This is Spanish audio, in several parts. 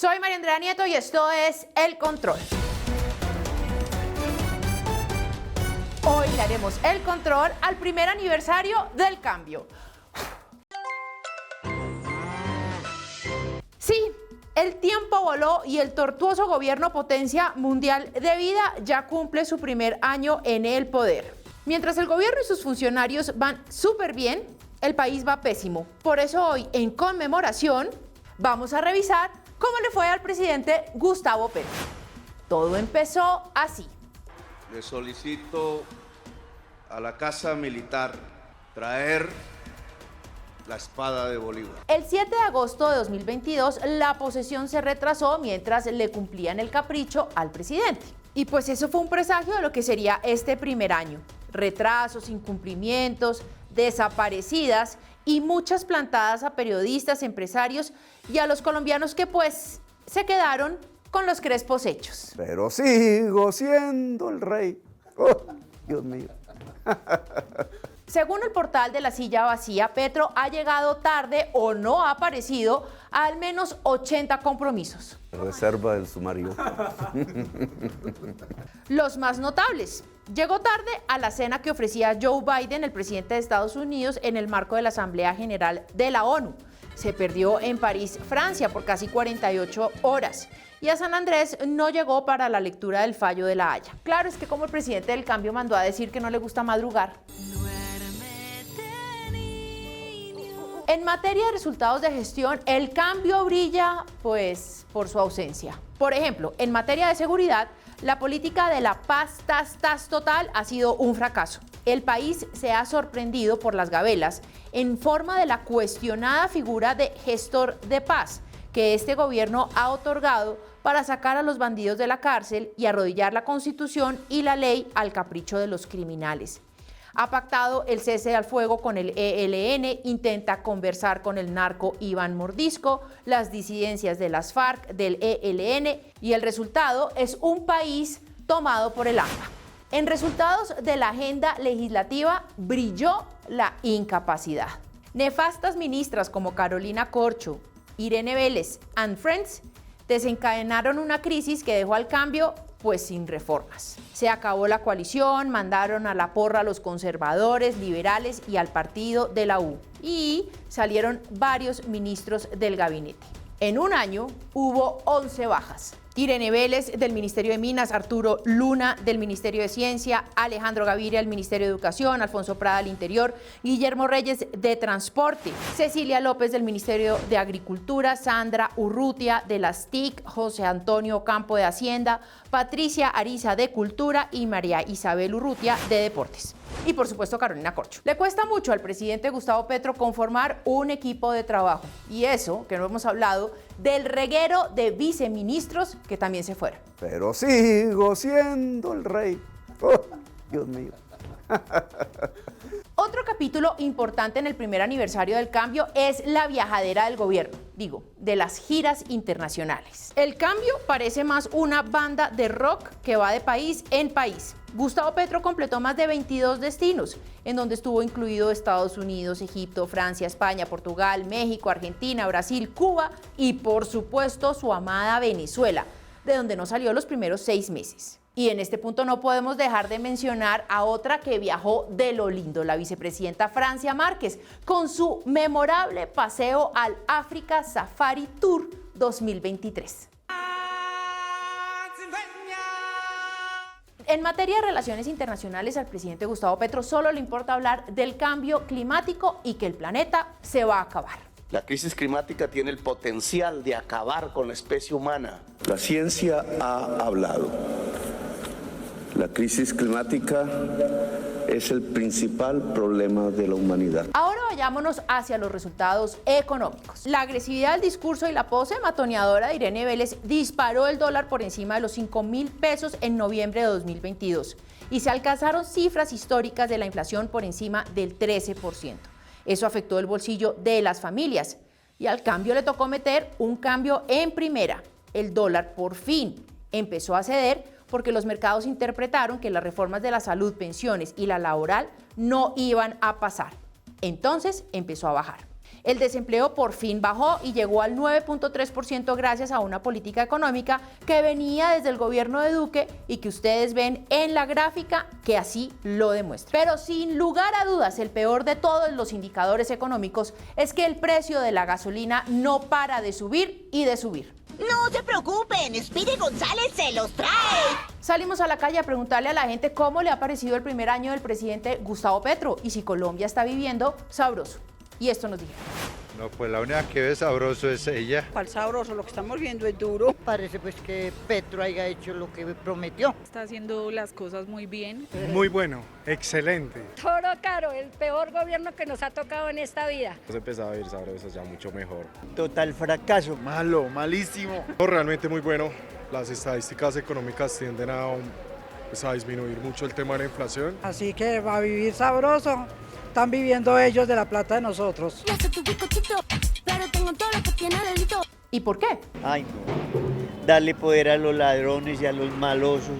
Soy María Andrea Nieto y esto es El Control. Hoy le haremos el control al primer aniversario del cambio. Sí, el tiempo voló y el tortuoso gobierno potencia mundial de vida ya cumple su primer año en el poder. Mientras el gobierno y sus funcionarios van súper bien, el país va pésimo. Por eso hoy, en conmemoración, vamos a revisar cómo le fue al presidente Gustavo Petro. Todo empezó así. Le solicito a la Casa Militar traer la espada de Bolívar. El 7 de agosto de 2022, la posesión se retrasó mientras le cumplían el capricho al presidente. Y pues eso fue un presagio de lo que sería este primer año. Retrasos, incumplimientos, desaparecidas y muchas plantadas a periodistas, empresarios y a los colombianos que pues se quedaron con los crespos hechos. Pero sigo siendo el rey. Oh, Dios mío. Según el portal de La Silla Vacía, Petro ha llegado tarde o no ha aparecido a al menos 80 compromisos. Reserva del sumario. Los más notables. Llegó tarde a la cena que ofrecía Joe Biden, el presidente de Estados Unidos, en el marco de la Asamblea General de la ONU. Se perdió en París, Francia, por casi 48 horas. Y a San Andrés no llegó para la lectura del fallo de La Haya. Claro, es que como el presidente del cambio mandó a decir que no le gusta madrugar. En materia de resultados de gestión, el cambio brilla, pues, por su ausencia. Por ejemplo, en materia de seguridad, la política de la paz total ha sido un fracaso. El país se ha sorprendido por las gabelas en forma de la cuestionada figura de gestor de paz que este gobierno ha otorgado para sacar a los bandidos de la cárcel y arrodillar la Constitución y la ley al capricho de los criminales. Ha pactado el cese al fuego con el ELN, intenta conversar con el narco Iván Mordisco, las disidencias de las FARC, del ELN, y el resultado es un país tomado por el hambre. En resultados de la agenda legislativa brilló la incapacidad. Nefastas ministras como Carolina Corcho, Irene Vélez and Friends desencadenaron una crisis que dejó al cambio pues sin reformas. Se acabó la coalición, mandaron a la porra a los conservadores, liberales y al partido de la U. Y salieron varios ministros del gabinete. En un año hubo 11 bajas. Irene Vélez del Ministerio de Minas, Arturo Luna del Ministerio de Ciencia, Alejandro Gaviria del Ministerio de Educación, Alfonso Prada del Interior, Guillermo Reyes de Transporte, Cecilia López del Ministerio de Agricultura, Sandra Urrutia de las TIC, José Antonio Campo de Hacienda, Patricia Ariza de Cultura y María Isabel Urrutia de Deportes. Y por supuesto Carolina Corcho. Le cuesta mucho al presidente Gustavo Petro conformar un equipo de trabajo. Y eso, que no hemos hablado, del reguero de viceministros que también se fueron. Pero sigo siendo el rey. Oh, Dios mío. Otro capítulo importante en el primer aniversario del cambio es la viajadera del gobierno, de las giras internacionales. El cambio parece más una banda de rock que va de país en país. Gustavo Petro completó más de 22 destinos, en donde estuvo incluido Estados Unidos, Egipto, Francia, España, Portugal, México, Argentina, Brasil, Cuba y por supuesto su amada Venezuela, de donde no salió los primeros 6 meses. Y en este punto no podemos dejar de mencionar a otra que viajó de lo lindo, la vicepresidenta Francia Márquez, con su memorable paseo al Africa Safari Tour 2023. En materia de relaciones internacionales, al presidente Gustavo Petro solo le importa hablar del cambio climático y que el planeta se va a acabar. La crisis climática tiene el potencial de acabar con la especie humana. La ciencia ha hablado. La crisis climática es el principal problema de la humanidad. Ahora vayámonos hacia los resultados económicos. La agresividad del discurso y la pose matoneadora de Irene Vélez disparó el dólar por encima de los 5.000 pesos en noviembre de 2022 y se alcanzaron cifras históricas de la inflación por encima del 13%. Eso afectó el bolsillo de las familias y al cambio le tocó meter un cambio en primera. El dólar por fin empezó a ceder porque los mercados interpretaron que las reformas de la salud, pensiones y la laboral no iban a pasar. Entonces empezó a bajar. El desempleo por fin bajó y llegó al 9.3% gracias a una política económica que venía desde el gobierno de Duque y que ustedes ven en la gráfica que así lo demuestra. Pero sin lugar a dudas, el peor de todos los indicadores económicos es que el precio de la gasolina no para de subir y de subir. No se preocupen, Speedy González se los trae. Salimos a la calle a preguntarle a la gente cómo le ha parecido el primer año del presidente Gustavo Petro y si Colombia está viviendo sabroso. Y esto nos dijeron. No, pues la única que ve sabroso es ella. ¿Cuál sabroso? Lo que estamos viendo es duro. Parece pues que Petro haya hecho lo que prometió. Está haciendo las cosas muy bien. Muy bueno, excelente. Todo caro, el peor gobierno que nos ha tocado en esta vida. Se empezaba a ir sabroso ya mucho mejor. Total fracaso. Malo, malísimo. Realmente muy bueno. Las estadísticas económicas tienden a disminuir mucho el tema de la inflación. Así que va a vivir sabroso. Están viviendo ellos de la plata de nosotros. ¿Y por qué? Ay, no. Darle poder a los ladrones y a los malosos.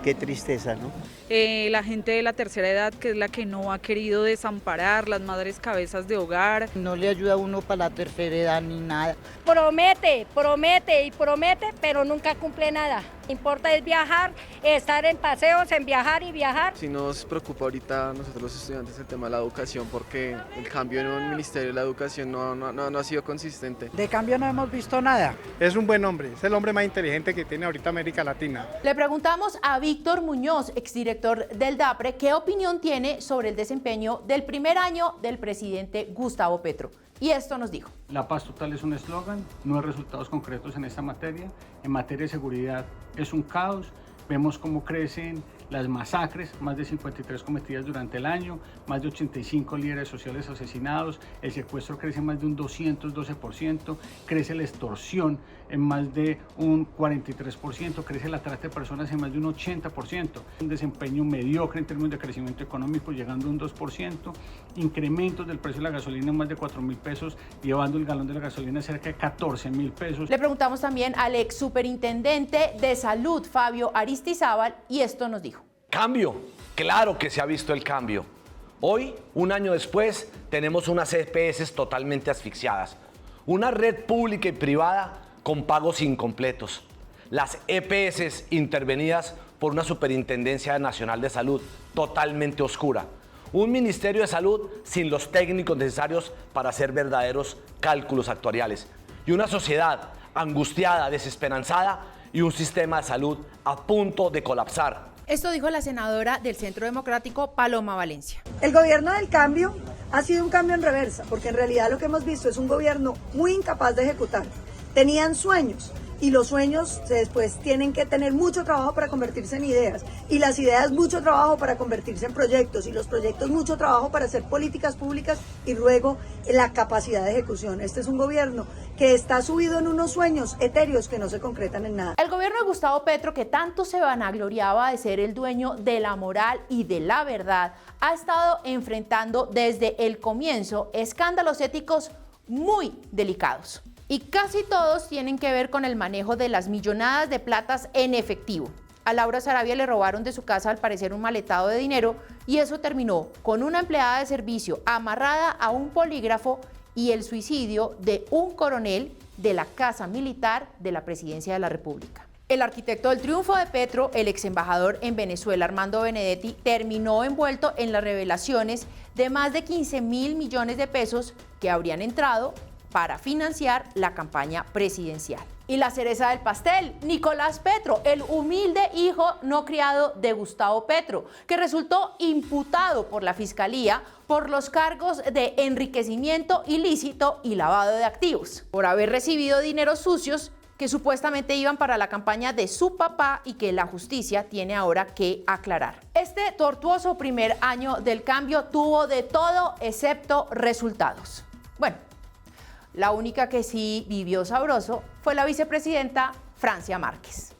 Qué tristeza, ¿no? La gente de la tercera edad, que es la que no ha querido desamparar, las madres cabezas de hogar. No le ayuda a uno para la tercera edad ni nada. Promete, promete y promete, pero nunca cumple nada. Importa es viajar, estar en paseos, en viajar y viajar. Si nos preocupa ahorita nosotros los estudiantes el tema de la educación, porque el cambio en el Ministerio de la Educación no ha sido consistente. De cambio no hemos visto nada. Es un buen hombre, es el hombre más inteligente que tiene ahorita América Latina. Le preguntamos a Víctor Muñoz, exdirector del DAPRE, qué opinión tiene sobre el desempeño del primer año del presidente Gustavo Petro. Y esto nos dijo. La paz total es un eslogan, no hay resultados concretos en esta materia. En materia de seguridad es un caos. Vemos cómo crecen las masacres, más de 53 cometidas durante el año, más de 85 líderes sociales asesinados, el secuestro crece más de un 212%, crece la extorsión en más de un 43%, crece la trata de personas en más de un 80%, un desempeño mediocre en términos de crecimiento económico llegando a un 2%, incrementos del precio de la gasolina en más de 4.000 pesos, llevando el galón de la gasolina a cerca de 14.000 pesos. Le preguntamos también al ex superintendente de salud, Fabio Aristizábal, y esto nos dijo. Cambio, claro que se ha visto el cambio. Hoy, un año después, tenemos unas EPS totalmente asfixiadas, una red pública y privada con pagos incompletos, las EPS intervenidas por una Superintendencia Nacional de Salud totalmente oscura, un Ministerio de Salud sin los técnicos necesarios para hacer verdaderos cálculos actuariales y una sociedad angustiada, desesperanzada y un sistema de salud a punto de colapsar. Esto dijo la senadora del Centro Democrático, Paloma Valencia. El gobierno del cambio ha sido un cambio en reversa, porque en realidad lo que hemos visto es un gobierno muy incapaz de ejecutar. Tenían sueños y los sueños después tienen que tener mucho trabajo para convertirse en ideas y las ideas mucho trabajo para convertirse en proyectos y los proyectos mucho trabajo para hacer políticas públicas y luego la capacidad de ejecución. Este es un gobierno que está subido en unos sueños etéreos que no se concretan en nada. El gobierno de Gustavo Petro, que tanto se vanagloriaba de ser el dueño de la moral y de la verdad, ha estado enfrentando desde el comienzo escándalos éticos muy delicados. Y casi todos tienen que ver con el manejo de las millonadas de platas en efectivo. A Laura Sarabia le robaron de su casa al parecer un maletado de dinero y eso terminó con una empleada de servicio amarrada a un polígrafo y el suicidio de un coronel de la Casa Militar de la Presidencia de la República. El arquitecto del triunfo de Petro, el ex embajador en Venezuela, Armando Benedetti, terminó envuelto en las revelaciones de más de 15.000 millones de pesos que habrían entrado para financiar la campaña presidencial. Y la cereza del pastel, Nicolás Petro, el humilde hijo no criado de Gustavo Petro, que resultó imputado por la Fiscalía por los cargos de enriquecimiento ilícito y lavado de activos, por haber recibido dineros sucios que supuestamente iban para la campaña de su papá y que la justicia tiene ahora que aclarar. Este tortuoso primer año del cambio tuvo de todo excepto resultados. Bueno, la única que sí vivió sabroso fue la vicepresidenta Francia Márquez.